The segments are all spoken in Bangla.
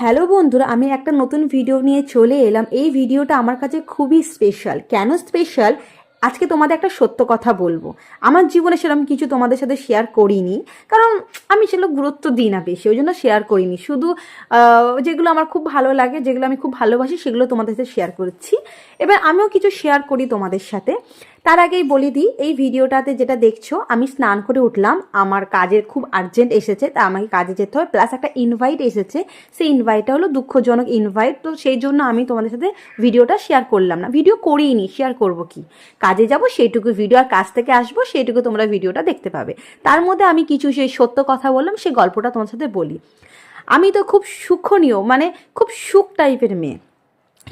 হ্যালো বন্ধুরা, আমি একটা নতুন ভিডিও নিয়ে চলে এলাম। এই ভিডিওটা আমার কাছে খুবই স্পেশাল। কেন স্পেশাল? আজকে তোমাদের একটা সত্য কথা বলবো। আমার জীবনে সেরকম কিছু তোমাদের সাথে শেয়ার করিনি, কারণ আমি সেগুলো গুরুত্ব দিই না বেশি, ওই জন্য শেয়ার করিনি। শুধু যেগুলো আমার খুব ভালো লাগে, যেগুলো আমি খুব ভালোবাসি, সেগুলো তোমাদের সাথে শেয়ার করছি। এবার আমিও কিছু শেয়ার করি তোমাদের সাথে। তার আগেই বলে দিই, এই ভিডিওটাতে যেটা দেখছো, আমি স্নান করে উঠলাম, আমার কাজের খুব আর্জেন্ট এসেছে, তা আমাকে কাজে যেতে হয়, প্লাস একটা ইনভাইট এসেছে। সেই ইনভাইটটা হলো দুঃখজনক ইনভাইট, তো সেই জন্য আমি তোমাদের সাথে ভিডিওটা শেয়ার করলাম না। ভিডিও করিনি, শেয়ার করব কি, কাজে যাব সেইটুকু ভিডিও, আর কাজ থেকে আসবো সেইটুকু তোমরা ভিডিওটা দেখতে পাবে। তার মধ্যে আমি কিছু সেই সত্য কথা বললাম, সেই গল্পটা তোমার সাথে বলি। আমি তো খুব সুখনীয়, মানে খুব সুখ টাইপের মেয়ে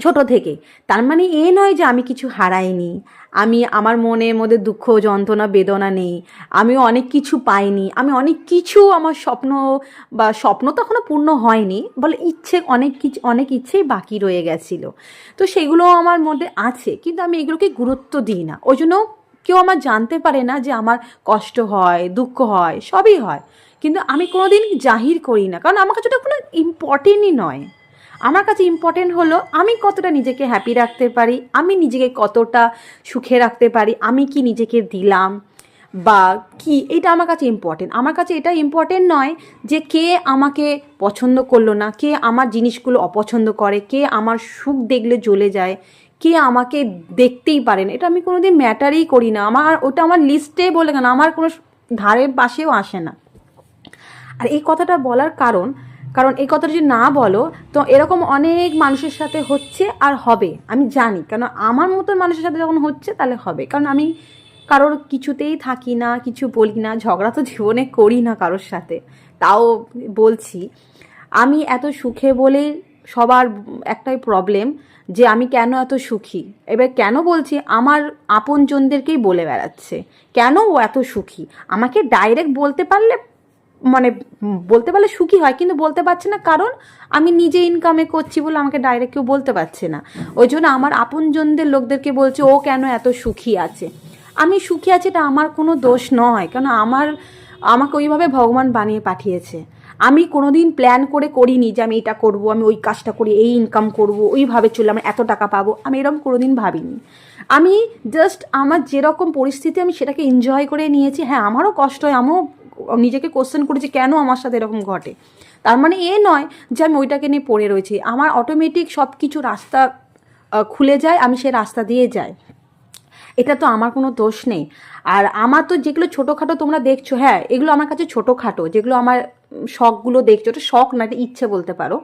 ছোট থেকে। তার মানে এ নয় যে আমি কিছু হারাইনি, আমি আমার মনের মধ্যে দুঃখ যন্ত্রণা বেদনা নেই, আমিও অনেক কিছু পাইনি, আমি অনেক কিছু আমার স্বপ্ন বা স্বপ্ন তো এখনও পূর্ণ হয়নি, বলে ইচ্ছে অনেক কিছু, অনেক ইচ্ছেই বাকি রয়ে গেছিলো। তো সেগুলো আমার মধ্যে আছে, কিন্তু আমি এগুলোকে গুরুত্ব দিই না। ওই জন্য কেউ আমার জানতে পারে না যে আমার কষ্ট হয়, দুঃখ হয়, সবই হয়, কিন্তু আমি কোনোদিন জাহির করি না, কারণ আমার কাছে ওটা কোনো ইম্পর্টেন্টই নয়। আমার কাছে ইম্পর্টেন্ট হলো আমি কতটা নিজেকে হ্যাপি রাখতে পারি, আমি নিজেকে কতটা সুখে রাখতে পারি, আমি কি নিজেকে দিলাম বা কি, এটা আমার কাছে ইম্পর্টেন্ট। আমার কাছে এটা ইম্পর্টেন্ট নয় যে কে আমাকে পছন্দ করলো না, কে আমার জিনিসগুলো অপছন্দ করে, কে আমার সুখ দেখলে জ্বলে যায়, কে আমাকে দেখতেই পারে না। এটা আমি কোনোদিন ম্যাটারই করি না। আমার ওটা আমার লিস্টে বলে কেন, আমার কোনো ধারে পাশেও আসে না। আর এই কথাটা বলার কারণ, কারণ এই কথাটা যদি না বলো তো এরকম অনেক মানুষের সাথে হচ্ছে আর হবে, আমি জানি। কারণ আমার মতন মানুষের সাথে যখন হচ্ছে তাহলে হবে, কারণ আমি কারোর কিছুতেই থাকি না, কিছু বলি না, ঝগড়া তো জীবনে করি না কারোর সাথে। তাও বলছি, আমি এত সুখে বলে সবার একটাই প্রবলেম, যে আমি কেন এত সুখী। এবার কেন বলছি, আমার আপনজনদেরকেই বলে বেড়াচ্ছে কেন ও এত সুখী। আমাকে ডাইরেক্ট বলতে পারলে, মানে বলতে পারলে সুখী হয়, কিন্তু বলতে পারছে না, কারণ আমি নিজে ইনকামে করছি বলে আমাকে ডাইরেক্ট কেউ বলতে পারছে না। ওই জন্য আমার আপনজনদের লোকদেরকে বলছে ও কেন এত সুখী আছে। আমি সুখী আছি, এটা আমার কোনো দোষ নয়, কারণ আমাকে ওইভাবে ভগবান বানিয়ে পাঠিয়েছে। আমি কোনোদিন প্ল্যান করে করিনি যে আমি এটা করব, আমি ওই কাজটা করি, এই ইনকাম করব, ওইভাবে চলে আমি এত টাকা পাবো, আমি এরকম কোনোদিন ভাবিনি। আমি জাস্ট আমার যেরকম পরিস্থিতি আমি সেটাকে এনজয় করে নিয়েছি। হ্যাঁ, আমারও কষ্ট হয়, আমিও নিজেকে কোশ্চেন করেছি কেন আমার সাথে এরকম ঘটে। তার মানে এ নয় যে আমি ওইটাকে নিয়ে পড়ে রয়েছি। আমার অটোমেটিক সব কিছু রাস্তা খুলে যায়, আমি সেই রাস্তা দিয়ে যাই, এটা তো আমার কোনো দোষ নেই। আর আমার তো যেগুলো ছোটোখাটো তোমরা দেখছো, হ্যাঁ এগুলো আমার কাছে ছোটোখাটো, যেগুলো আমার শখগুলো দেখছো, ওটা শখ না, এটা ইচ্ছে বলতে পারো।